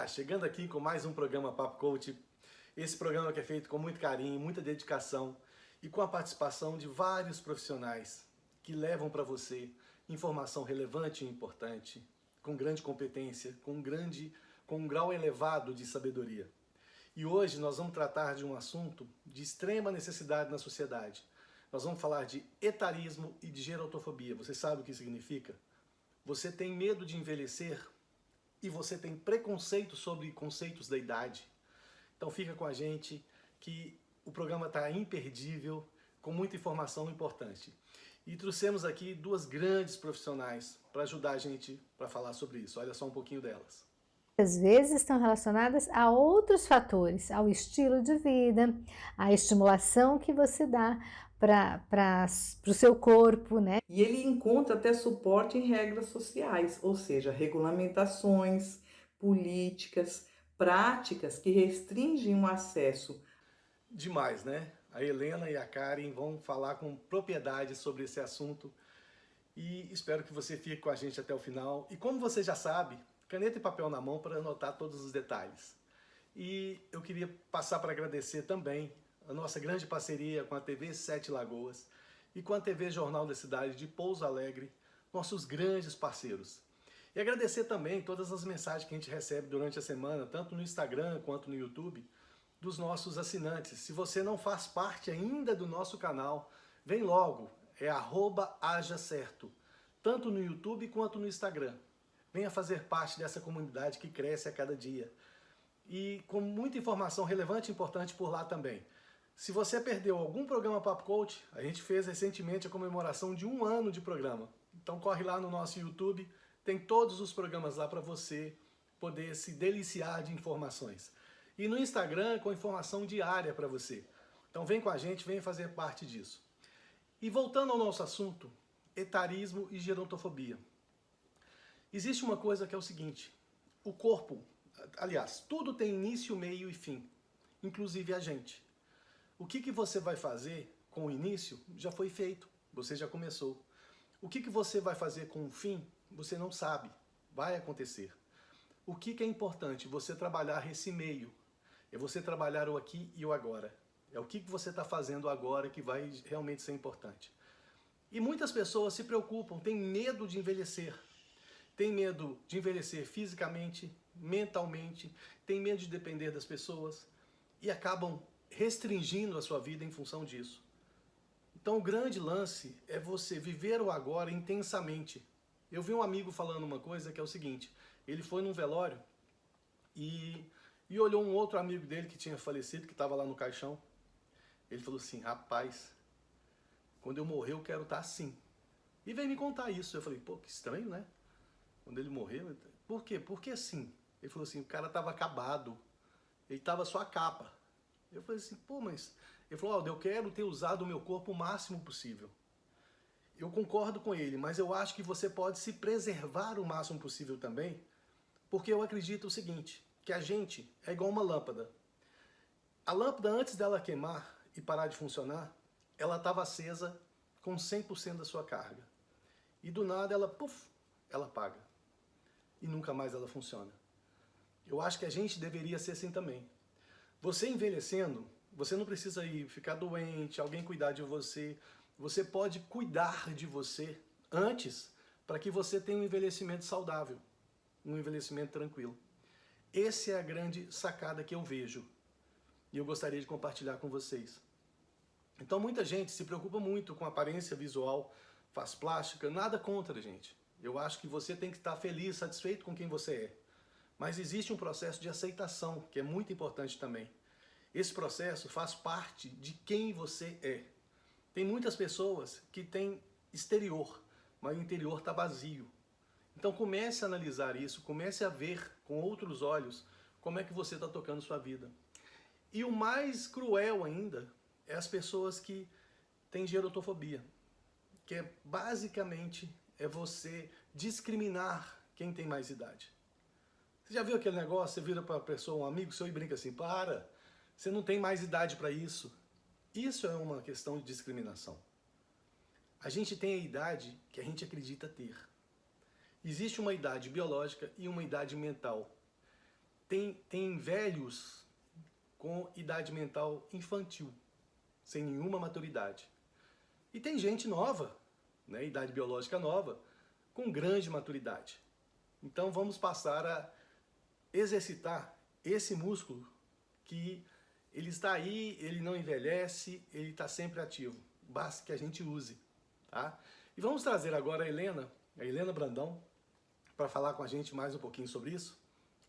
chegando aqui com mais um programa Papo Coach. Esse programa que é feito com muito carinho, muita dedicação e com a participação de vários profissionais que levam para você informação relevante e importante, com grande competência, com um grau elevado de sabedoria. E hoje nós vamos tratar de um assunto de extrema necessidade na sociedade. Nós vamos falar de etarismo e de gerontofobia. Você sabe o que significa? Você tem medo de envelhecer e você tem preconceito sobre conceitos da idade. Então fica com a gente que o programa está imperdível, com muita informação importante. E trouxemos aqui duas grandes profissionais para ajudar a gente para falar sobre isso. Olha só um pouquinho delas. Às vezes estão relacionadas a outros fatores, ao estilo de vida, à estimulação que você dá para o seu corpo, né? E ele encontra até suporte em regras sociais, ou seja, regulamentações, políticas, práticas que restringem o acesso. Demais, né? A Helena e a Karen vão falar com propriedade sobre esse assunto e espero que você fique com a gente até o final. E como você já sabe, caneta e papel na mão para anotar todos os detalhes. E eu queria passar para agradecer também a nossa grande parceria com a TV Sete Lagoas e com a TV Jornal da Cidade de Pouso Alegre, nossos grandes parceiros. E agradecer também todas as mensagens que a gente recebe durante a semana, tanto no Instagram quanto no YouTube, dos nossos assinantes. Se você não faz parte ainda do nosso canal, vem logo, é @hajacerto, tanto no YouTube quanto no Instagram. Venha fazer parte dessa comunidade que cresce a cada dia. E com muita informação relevante e importante por lá também. Se você perdeu algum programa Papo Coach, a gente fez recentemente a comemoração de 1 ano de programa. Então corre lá no nosso YouTube, tem todos os programas lá para você poder se deliciar de informações. E no Instagram com informação diária para você. Então vem com a gente, vem fazer parte disso. E voltando ao nosso assunto, etarismo e gerontofobia. Existe uma coisa que é o seguinte, o corpo, aliás, tudo tem início, meio e fim, inclusive a gente. O que você vai fazer com o início já foi feito, você já começou. O que você vai fazer com o fim, você não sabe, vai acontecer. O que é importante? Você trabalhar esse meio, é você trabalhar o aqui e o agora. É o que você está fazendo agora que vai realmente ser importante. E muitas pessoas se preocupam, têm medo de envelhecer. Tem medo de envelhecer fisicamente, mentalmente, tem medo de depender das pessoas e acabam restringindo a sua vida em função disso. Então o grande lance é você viver o agora intensamente. Eu vi um amigo falando uma coisa que é o seguinte, ele foi num velório e olhou um outro amigo dele que tinha falecido, que estava lá no caixão. Ele falou assim, rapaz, quando eu morrer eu quero estar assim. E veio me contar isso. Eu falei, pô, que estranho, né? Quando ele morreu, por quê? Porque assim, ele falou assim, o cara estava acabado, ele estava só a capa. Eu falei assim, pô, mas... Ele falou, eu quero ter usado o meu corpo o máximo possível. Eu concordo com ele, mas eu acho que você pode se preservar o máximo possível também, porque eu acredito o seguinte, que a gente é igual uma lâmpada. A lâmpada, antes dela queimar e parar de funcionar, ela estava acesa com 100% da sua carga. E do nada ela, puf, ela apaga. E nunca mais ela funciona. Eu acho que a gente deveria ser assim também. Você envelhecendo, você não precisa ir ficar doente, alguém cuidar de você. Você pode cuidar de você antes para que você tenha um envelhecimento saudável, um envelhecimento tranquilo. Essa é a grande sacada que eu vejo e eu gostaria de compartilhar com vocês. Então muita gente se preocupa muito com a aparência visual, faz plástica, nada contra, gente. Eu acho que você tem que estar feliz, satisfeito com quem você é. Mas existe um processo de aceitação, que é muito importante também. Esse processo faz parte de quem você é. Tem muitas pessoas que têm exterior, mas o interior está vazio. Então comece a analisar isso, comece a ver com outros olhos como é que você está tocando sua vida. E o mais cruel ainda é as pessoas que têm gerontofobia, que é basicamente você discriminar quem tem mais idade. Você já viu aquele negócio, você vira para a pessoa, um amigo seu e brinca assim, para, você não tem mais idade para isso. Isso é uma questão de discriminação. A gente tem a idade que a gente acredita ter. Existe uma idade biológica e uma idade mental. tem velhos com idade mental infantil, sem nenhuma maturidade. E tem gente nova, né, idade biológica nova, com grande maturidade. Então vamos passar a exercitar esse músculo que ele está aí, ele não envelhece, ele está sempre ativo. Basta que a gente use, tá? E vamos trazer agora a Helena Brandão, para falar com a gente mais um pouquinho sobre isso.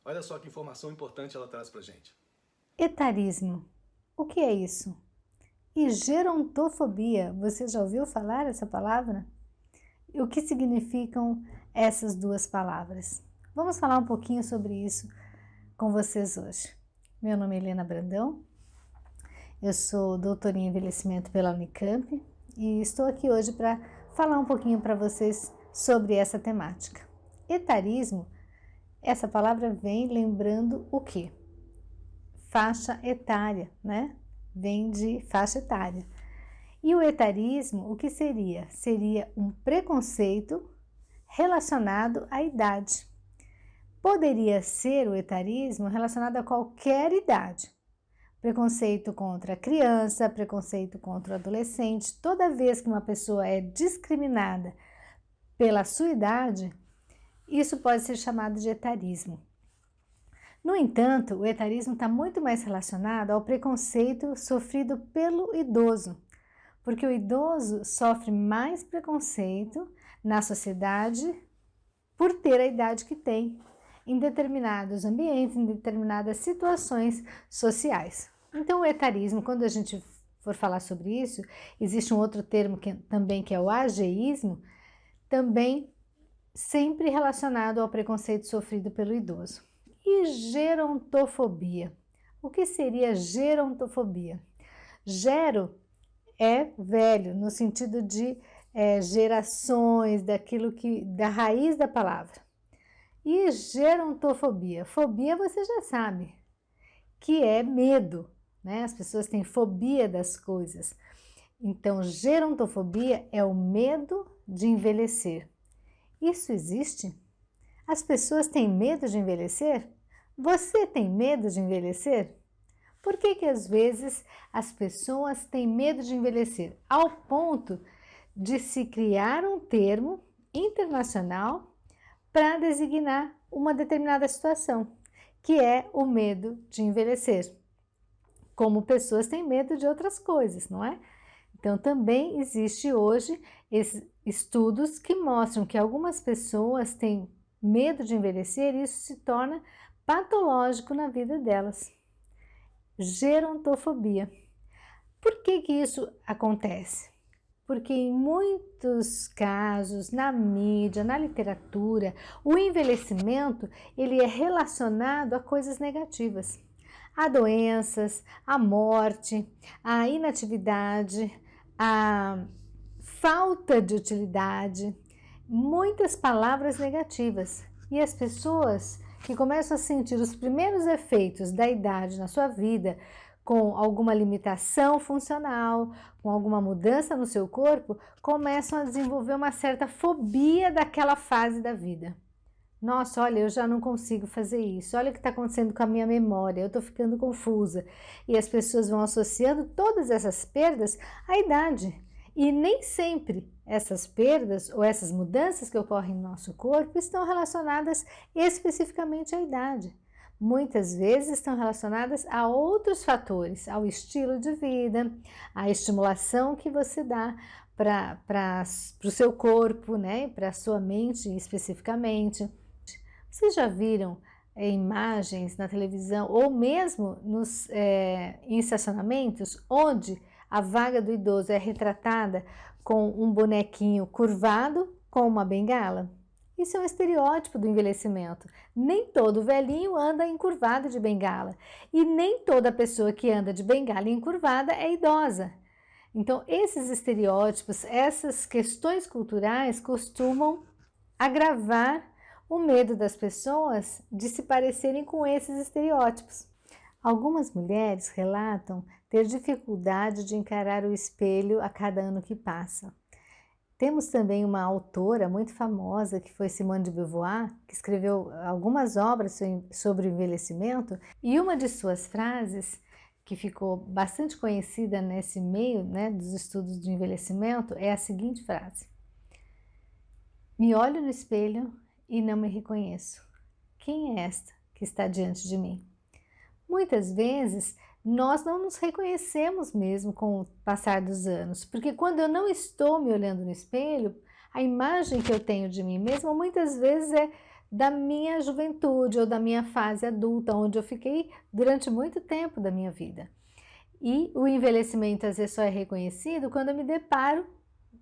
Olha só que informação importante ela traz para a gente. Etarismo. O que é isso? E gerontofobia, você já ouviu falar essa palavra? E o que significam essas duas palavras? Vamos falar um pouquinho sobre isso com vocês hoje. Meu nome é Helena Brandão, eu sou doutora em envelhecimento pela Unicamp e estou aqui hoje para falar um pouquinho para vocês sobre essa temática. Etarismo, essa palavra vem lembrando o quê? Faixa etária, né? Vem de faixa etária. E o etarismo, o que seria? Seria um preconceito relacionado à idade. Poderia ser o etarismo relacionado a qualquer idade. Preconceito contra a criança, preconceito contra o adolescente. Toda vez que uma pessoa é discriminada pela sua idade, isso pode ser chamado de etarismo. No entanto, o etarismo está muito mais relacionado ao preconceito sofrido pelo idoso, porque o idoso sofre mais preconceito na sociedade por ter a idade que tem, em determinados ambientes, em determinadas situações sociais. Então, o etarismo, quando a gente for falar sobre isso, existe um outro termo que é o ageísmo, também sempre relacionado ao preconceito sofrido pelo idoso. E gerontofobia. O que seria gerontofobia? Gero é velho, no sentido de gerações, da raiz da palavra. E gerontofobia? Fobia você já sabe, que é medo, né? As pessoas têm fobia das coisas. Então, gerontofobia é o medo de envelhecer. Isso existe? As pessoas têm medo de envelhecer? Você tem medo de envelhecer? Por que às vezes as pessoas têm medo de envelhecer? Ao ponto de se criar um termo internacional para designar uma determinada situação, que é o medo de envelhecer. Como pessoas têm medo de outras coisas, não é? Então também existe hoje estudos que mostram que algumas pessoas têm medo de envelhecer e isso se torna patológico na vida delas. Gerontofobia. Por que isso acontece? Porque em muitos casos, na mídia, na literatura, o envelhecimento ele é relacionado a coisas negativas, a doenças, a morte, a inatividade, a falta de utilidade, muitas palavras negativas. E as pessoas que começam a sentir os primeiros efeitos da idade na sua vida, com alguma limitação funcional, com alguma mudança no seu corpo, começam a desenvolver uma certa fobia daquela fase da vida. Nossa, olha, eu já não consigo fazer isso. Olha o que está acontecendo com a minha memória, eu estou ficando confusa. E as pessoas vão associando todas essas perdas à idade. E nem sempre essas perdas ou essas mudanças que ocorrem no nosso corpo estão relacionadas especificamente à idade. Muitas vezes estão relacionadas a outros fatores, ao estilo de vida, à estimulação que você dá para o seu corpo, né? Para a sua mente especificamente. Vocês já viram imagens na televisão ou mesmo em estacionamentos onde a vaga do idoso é retratada com um bonequinho curvado com uma bengala? Isso é um estereótipo do envelhecimento. Nem todo velhinho anda encurvado de bengala e nem toda pessoa que anda de bengala encurvada é idosa. Então, esses estereótipos, essas questões culturais costumam agravar o medo das pessoas de se parecerem com esses estereótipos. Algumas mulheres relatam ter dificuldade de encarar o espelho a cada ano que passa. Temos também uma autora muito famosa, que foi Simone de Beauvoir, que escreveu algumas obras sobre o envelhecimento, e uma de suas frases, que ficou bastante conhecida nesse meio, né, dos estudos de envelhecimento, é a seguinte frase: me olho no espelho e não me reconheço. Quem é esta que está diante de mim? Muitas vezes nós não nos reconhecemos mesmo com o passar dos anos, porque quando eu não estou me olhando no espelho, a imagem que eu tenho de mim mesma muitas vezes é da minha juventude ou da minha fase adulta, onde eu fiquei durante muito tempo da minha vida. E o envelhecimento às vezes só é reconhecido quando eu me deparo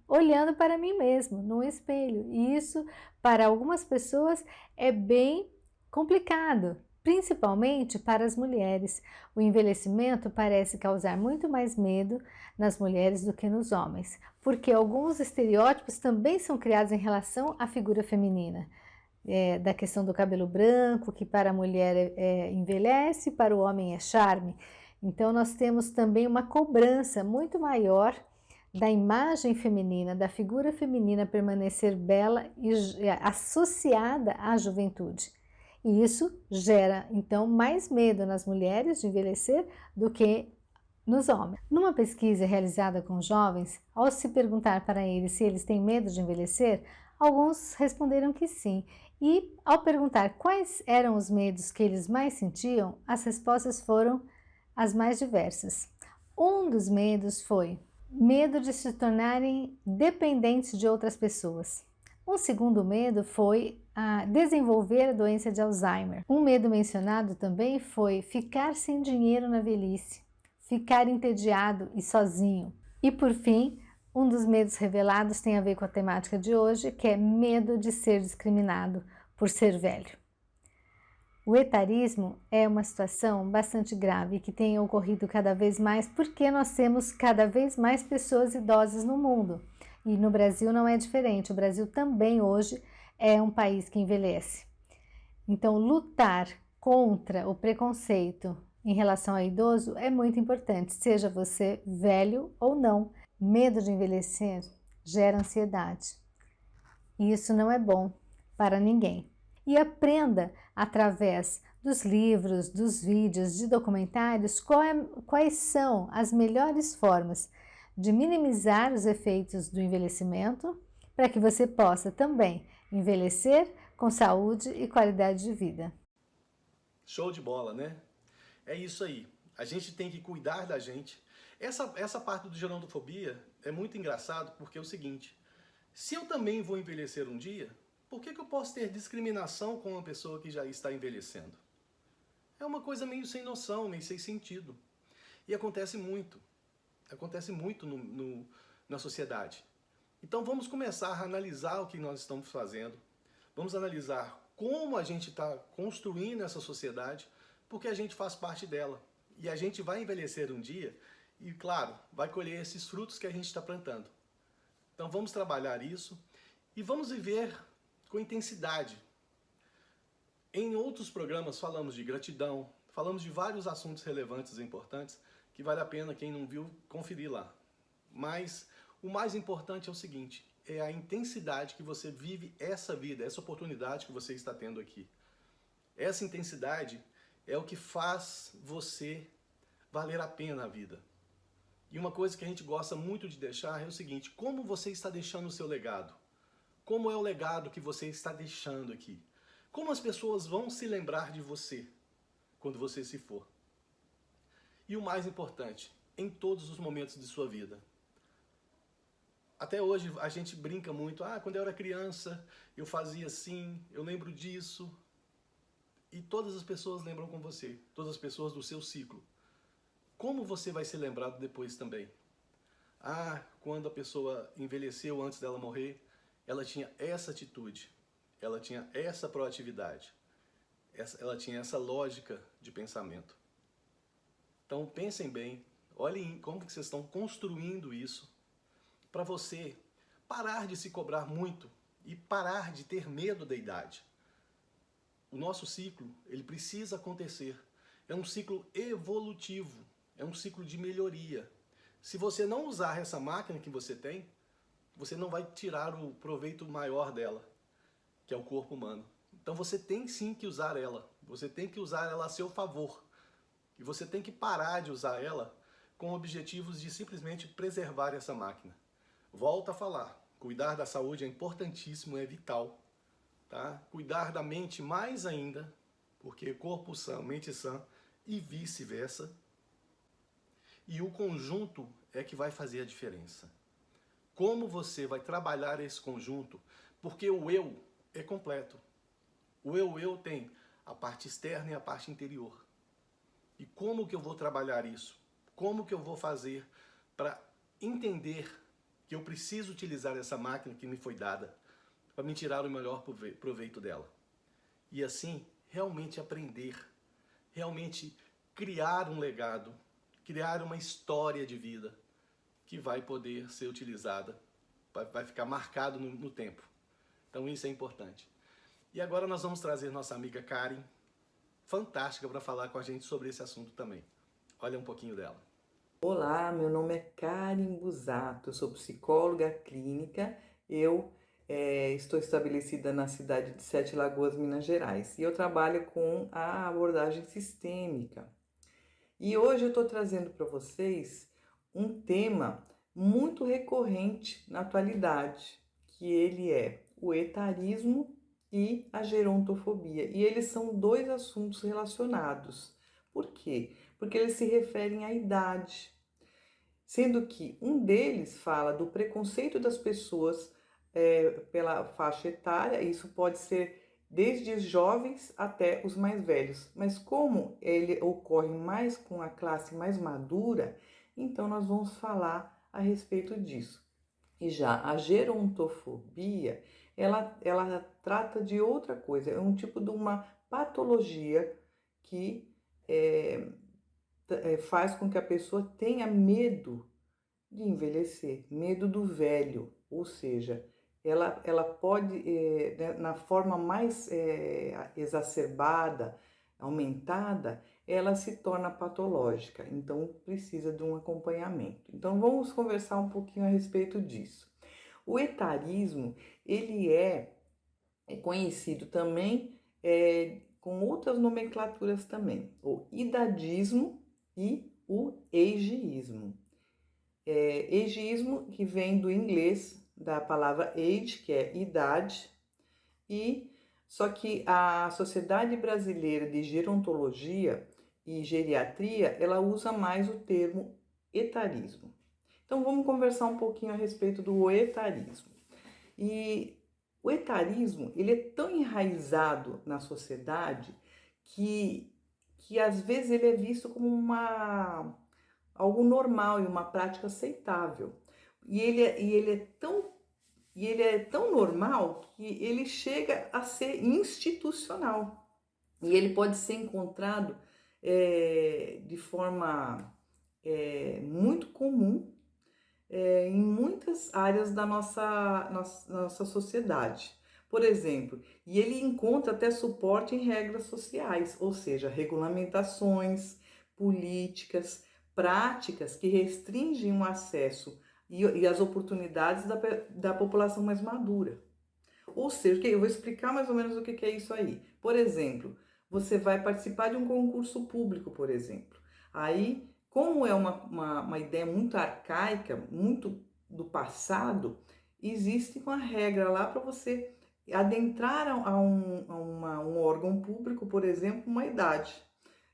olhando para mim mesmo, no espelho. E isso, para algumas pessoas, é bem complicado, principalmente para as mulheres. O envelhecimento parece causar muito mais medo nas mulheres do que nos homens, porque alguns estereótipos também são criados em relação à figura feminina. Da questão do cabelo branco, que para a mulher envelhece, para o homem é charme. Então nós temos também uma cobrança muito maior da imagem feminina, da figura feminina permanecer bela e associada à juventude. E isso gera, então, mais medo nas mulheres de envelhecer do que nos homens. Numa pesquisa realizada com jovens, ao se perguntar para eles se eles têm medo de envelhecer, alguns responderam que sim. E ao perguntar quais eram os medos que eles mais sentiam, as respostas foram as mais diversas. Um dos medos foi medo de se tornarem dependentes de outras pessoas. Um segundo medo foi desenvolver a doença de Alzheimer. Um medo mencionado também foi ficar sem dinheiro na velhice, ficar entediado e sozinho. E por fim, um dos medos revelados tem a ver com a temática de hoje, que é medo de ser discriminado por ser velho. O etarismo é uma situação bastante grave que tem ocorrido cada vez mais porque nós temos cada vez mais pessoas idosas no mundo. E no Brasil não é diferente, o Brasil também hoje é um país que envelhece. Então, lutar contra o preconceito em relação ao idoso é muito importante, seja você velho ou não. Medo de envelhecer gera ansiedade e isso não é bom para ninguém. E aprenda através dos livros, dos vídeos, de documentários quais são as melhores formas de minimizar os efeitos do envelhecimento para que você possa também envelhecer com saúde e qualidade de vida. Show de bola, né? É isso aí. A gente tem que cuidar da gente. Essa parte do gerontofobia é muito engraçado porque é o seguinte: se eu também vou envelhecer um dia, por que eu posso ter discriminação com uma pessoa que já está envelhecendo? É uma coisa meio sem noção, meio sem sentido. E acontece muito na sociedade. Então vamos começar a analisar o que nós estamos fazendo, vamos analisar como a gente está construindo essa sociedade, porque a gente faz parte dela. E a gente vai envelhecer um dia e, claro, vai colher esses frutos que a gente está plantando. Então vamos trabalhar isso e vamos viver com intensidade. Em outros programas falamos de gratidão, falamos de vários assuntos relevantes e importantes que vale a pena, quem não viu, conferir lá. Mas o mais importante é o seguinte: é a intensidade que você vive essa vida, essa oportunidade que você está tendo aqui. Essa intensidade é o que faz você valer a pena a vida. E uma coisa que a gente gosta muito de deixar é o seguinte: como você está deixando o seu legado? Como é o legado que você está deixando aqui? Como as pessoas vão se lembrar de você quando você se for? E o mais importante, em todos os momentos de sua vida. Até hoje a gente brinca muito: quando eu era criança eu fazia assim, eu lembro disso. E todas as pessoas lembram com você, todas as pessoas do seu ciclo. Como você vai ser lembrado depois também? Quando a pessoa envelheceu antes dela morrer, ela tinha essa atitude, ela tinha essa proatividade, ela tinha essa lógica de pensamento. Então pensem bem, olhem como que vocês estão construindo isso, para você parar de se cobrar muito e parar de ter medo da idade. O nosso ciclo, ele precisa acontecer. É um ciclo evolutivo, é um ciclo de melhoria. Se você não usar essa máquina que você tem, você não vai tirar o proveito maior dela, que é o corpo humano. Então você tem sim que usar ela, você tem que usar ela a seu favor. E você tem que parar de usar ela com objetivos de simplesmente preservar essa máquina. Volto a falar, cuidar da saúde é importantíssimo, é vital. Tá? Cuidar da mente mais ainda, porque corpo sã, mente sã e vice-versa. E o conjunto é que vai fazer a diferença. Como você vai trabalhar esse conjunto? Porque o eu é completo. O eu tem a parte externa e a parte interior. E como que eu vou trabalhar isso? Como que eu vou fazer para entender que eu preciso utilizar essa máquina que me foi dada para me tirar o melhor proveito dela? E assim, realmente aprender, realmente criar um legado, criar uma história de vida que vai poder ser utilizada, vai ficar marcado no tempo. Então isso é importante. E agora nós vamos trazer nossa amiga Karen, fantástica, para falar com a gente sobre esse assunto também. Olha um pouquinho dela. Olá, meu nome é Karen Busato, eu sou psicóloga clínica, eu estou estabelecida na cidade de Sete Lagoas, Minas Gerais, e eu trabalho com a abordagem sistêmica. E hoje eu estou trazendo para vocês um tema muito recorrente na atualidade, que ele é o etarismo e a gerontofobia. E eles são dois assuntos relacionados. Por quê? Porque eles se referem à idade, sendo que um deles fala do preconceito das pessoas pela faixa etária, isso pode ser desde os jovens até os mais velhos, mas como ele ocorre mais com a classe mais madura, então nós vamos falar a respeito disso. E já a gerontofobia, ela trata de outra coisa, é um tipo de uma patologia que faz com que a pessoa tenha medo de envelhecer, medo do velho, ou seja, ela pode, na forma mais exacerbada, aumentada, ela se torna patológica, então precisa de um acompanhamento. Então vamos conversar um pouquinho a respeito disso. O etarismo, ele é conhecido também com outras nomenclaturas também, o idadismo e o ageísmo. Ageísmo, que vem do inglês, da palavra age, que é idade, e só que a Sociedade Brasileira de Gerontologia e Geriatria, ela usa mais o termo etarismo. Então vamos conversar um pouquinho a respeito do etarismo. E o etarismo, ele é tão enraizado na sociedade que às vezes ele é visto como algo normal e uma prática aceitável. E ele é tão normal que ele chega a ser institucional. E ele pode ser encontrado de forma muito comum em muitas áreas da nossa sociedade. Por exemplo, e ele encontra até suporte em regras sociais, ou seja, regulamentações, políticas, práticas que restringem o acesso e as oportunidades da população mais madura. Ou seja, eu vou explicar mais ou menos o que é isso aí. Por exemplo, você vai participar de um concurso público, por exemplo. Aí, como é uma ideia muito arcaica, muito do passado, existe uma regra lá para você adentrar a um órgão público, por exemplo, uma idade.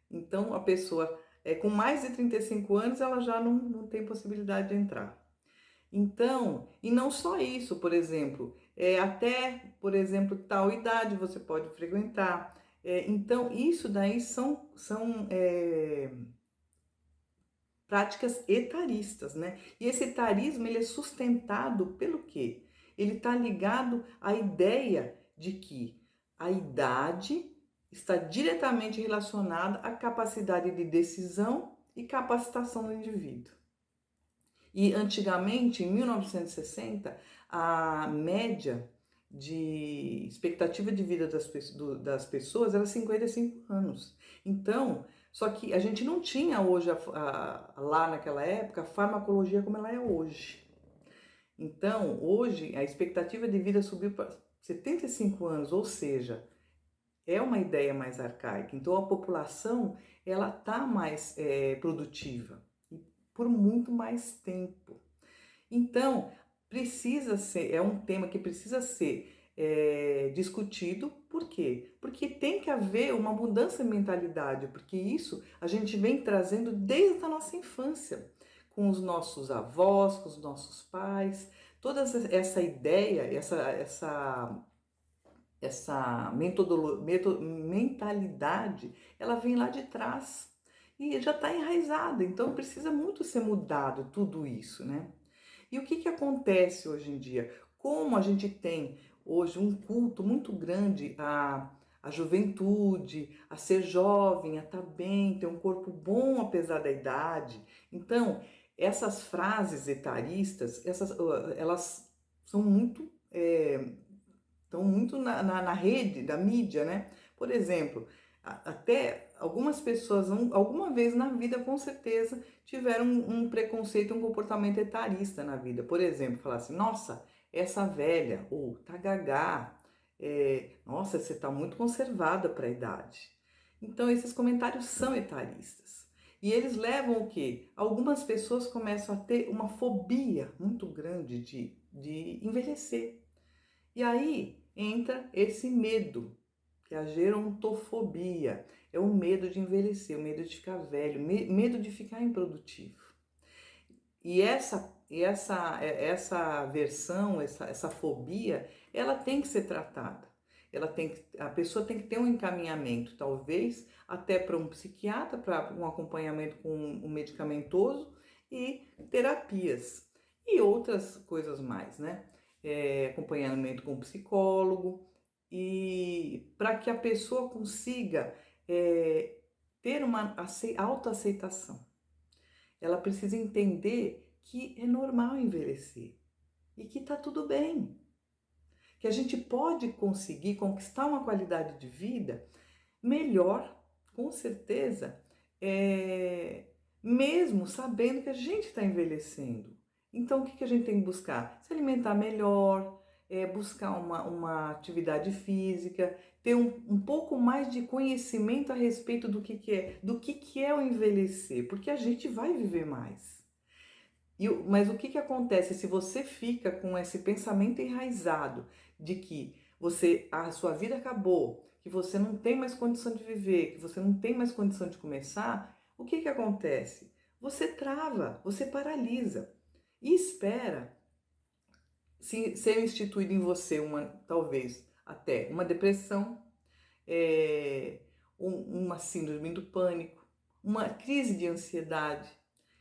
Então, a pessoa com mais de 35 anos, ela já não tem possibilidade de entrar. Então, e não só isso, por exemplo, até, por exemplo, tal idade você pode frequentar. Então, isso daí são práticas etaristas, né? E esse etarismo, ele é sustentado pelo quê? Ele está ligado à ideia de que a idade está diretamente relacionada à capacidade de decisão e capacitação do indivíduo. E antigamente, em 1960, a média de expectativa de vida das pessoas era 55 anos. Então, só que a gente não tinha hoje, lá naquela época, a farmacologia como ela é hoje. Então, hoje, a expectativa de vida subiu para 75 anos, ou seja, é uma ideia mais arcaica. Então, a população, ela está mais produtiva, e por muito mais tempo. Então, precisa ser, é um tema que precisa ser discutido. Por quê? Porque tem que haver uma mudança de mentalidade, porque isso a gente vem trazendo desde a nossa infância, com os nossos avós, com os nossos pais, toda essa ideia, essa mentalidade, ela vem lá de trás e já está enraizada, então precisa muito ser mudado tudo isso, né? E o que acontece hoje em dia? Como a gente tem hoje um culto muito grande à juventude, a ser jovem, a estar bem, ter um corpo bom apesar da idade. Então, essas frases etaristas, elas são muito, estão muito na rede da mídia, né? Por exemplo, até algumas pessoas, alguma vez na vida, com certeza, tiveram um preconceito, um comportamento etarista na vida. Por exemplo, falar assim, nossa, essa velha, ou tá gagá, nossa, você tá muito conservada para a idade. Então, esses comentários são etaristas. E eles levam o quê? Algumas pessoas começam a ter uma fobia muito grande de envelhecer. E aí entra esse medo, que é a gerontofobia, é o medo de envelhecer, o medo de ficar velho, medo de ficar improdutivo. E essa versão, essa fobia, ela tem que ser tratada. A pessoa tem que ter um encaminhamento, talvez até para um psiquiatra, para um acompanhamento com um medicamentoso e terapias e outras coisas mais, né? Acompanhamento com um psicólogo, e para que a pessoa consiga ter uma autoaceitação. Ela precisa entender que é normal envelhecer e que está tudo bem. Que a gente pode conseguir conquistar uma qualidade de vida melhor, com certeza, mesmo sabendo que a gente está envelhecendo. Então, o que a gente tem que buscar? Se alimentar melhor, buscar uma atividade física, ter um pouco mais de conhecimento a respeito do que é o envelhecer, porque a gente vai viver mais. Mas o que acontece se você fica com esse pensamento enraizado de que a sua vida acabou, que você não tem mais condição de viver, que você não tem mais condição de começar? O que acontece? Você trava, você paralisa e espera ser instituído em você talvez até uma depressão, uma síndrome do pânico, uma crise de ansiedade.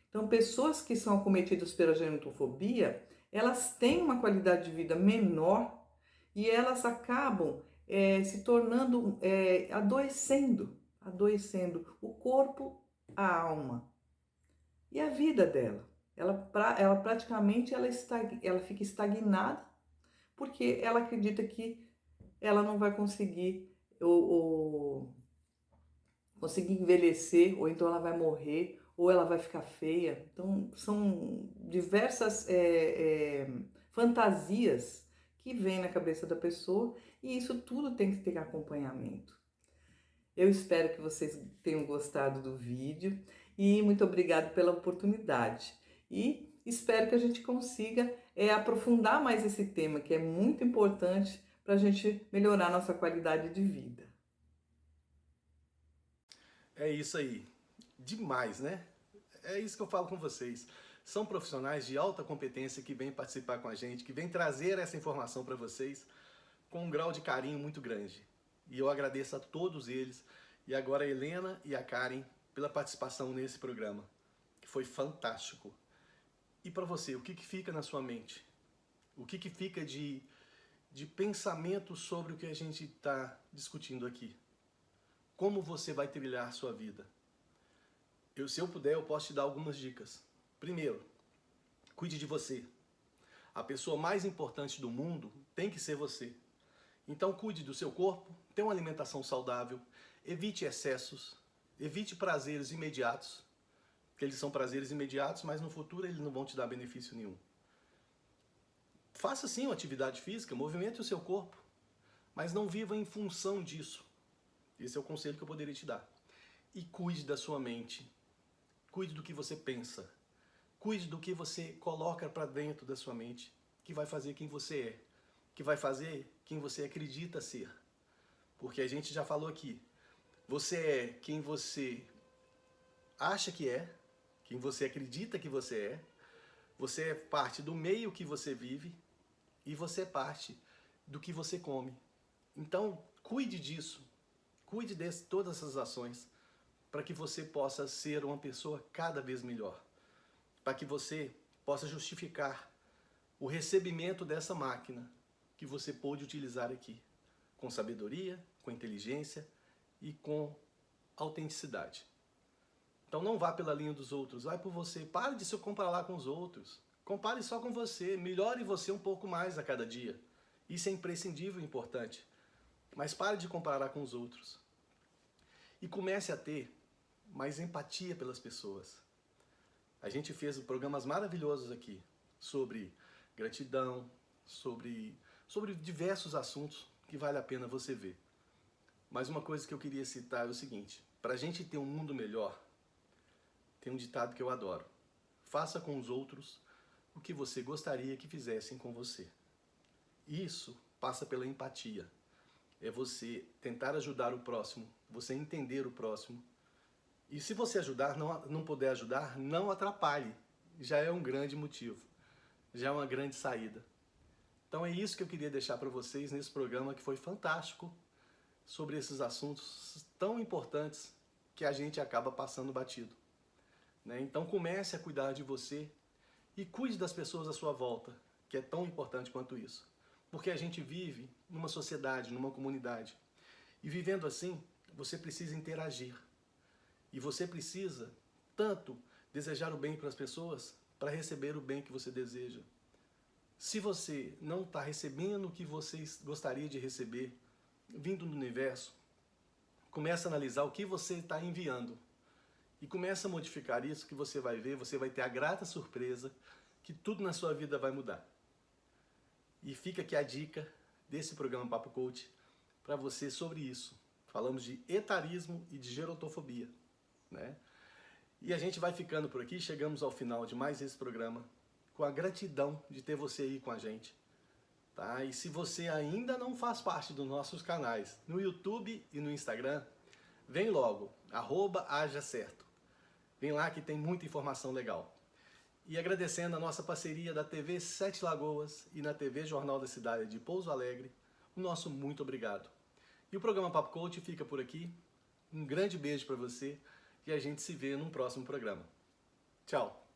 Então, pessoas que são acometidas pela gerontofobia, elas têm uma qualidade de vida menor e elas acabam se tornando, adoecendo o corpo, a alma e a vida dela. Ela praticamente ela fica estagnada porque ela acredita que ela não vai conseguir conseguir envelhecer, ou então ela vai morrer, ou ela vai ficar feia. Então são diversas fantasias que vêm na cabeça da pessoa, e isso tudo tem que ter acompanhamento. Eu espero que vocês tenham gostado do vídeo e muito obrigado pela oportunidade. E espero que a gente consiga aprofundar mais esse tema, que é muito importante para a gente melhorar a nossa qualidade de vida. É isso aí. Demais, né? É isso que eu falo com vocês. São profissionais de alta competência que vêm participar com a gente, que vêm trazer essa informação para vocês com um grau de carinho muito grande. E eu agradeço a todos eles, e agora a Helena e a Karen, pela participação nesse programa, que foi fantástico. E para você, o que fica na sua mente? O que fica de pensamento sobre o que a gente está discutindo aqui? Como você vai trilhar a sua vida? Se eu puder, eu posso te dar algumas dicas. Primeiro, cuide de você. A pessoa mais importante do mundo tem que ser você. Então cuide do seu corpo, tenha uma alimentação saudável, evite excessos, evite prazeres imediatos, porque eles são prazeres imediatos, mas no futuro eles não vão te dar benefício nenhum. faça sim uma atividade física, movimente o seu corpo, mas não viva em função disso. Esse é o conselho que eu poderia te dar. E cuide da sua mente, cuide do que você pensa, cuide do que você coloca para dentro da sua mente, que vai fazer quem você é, que vai fazer quem você acredita ser. Porque a gente já falou aqui, você é quem você acha que é, quem você acredita que você é parte do meio que você vive e você é parte do que você come. Então, cuide disso, cuide de todas essas ações para que você possa ser uma pessoa cada vez melhor, para que você possa justificar o recebimento dessa máquina que você pôde utilizar aqui, com sabedoria, com inteligência e com autenticidade. Então não vá pela linha dos outros, vai por você. Pare de se comparar com os outros. Compare só com você, melhore você um pouco mais a cada dia. Isso é imprescindível e importante. Mas pare de comparar com os outros. E comece a ter mais empatia pelas pessoas. A gente fez programas maravilhosos aqui sobre gratidão, sobre diversos assuntos que vale a pena você ver. Mas uma coisa que eu queria citar é o seguinte: para a gente ter um mundo melhor, tem um ditado que eu adoro. Faça com os outros o que você gostaria que fizessem com você. Isso passa pela empatia. É você tentar ajudar o próximo, você entender o próximo. E se você ajudar, não puder ajudar, não atrapalhe. Já é um grande motivo. Já é uma grande saída. Então é isso que eu queria deixar para vocês nesse programa que foi fantástico, sobre esses assuntos tão importantes que a gente acaba passando batido. Então comece a cuidar de você e cuide das pessoas à sua volta, que é tão importante quanto isso. Porque a gente vive numa sociedade, numa comunidade. E vivendo assim, você precisa interagir. E você precisa tanto desejar o bem para as pessoas, para receber o bem que você deseja. Se você não está recebendo o que você gostaria de receber, vindo do universo, comece a analisar o que você está enviando. E comece a modificar isso, que você vai ver, você vai ter a grata surpresa que tudo na sua vida vai mudar. E fica aqui a dica desse programa Papo Coach para você sobre isso. Falamos de etarismo e de gerontofobia, E a gente vai ficando por aqui, chegamos ao final de mais esse programa, com a gratidão de ter você aí com a gente. E se você ainda não faz parte dos nossos canais no YouTube e no Instagram, vem logo, @hajacerto. Vem lá que tem muita informação legal. E agradecendo a nossa parceria da TV Sete Lagoas e na TV Jornal da Cidade de Pouso Alegre, o nosso muito obrigado. E o programa Papo Coach fica por aqui. Um grande beijo para você e a gente se vê num próximo programa. Tchau!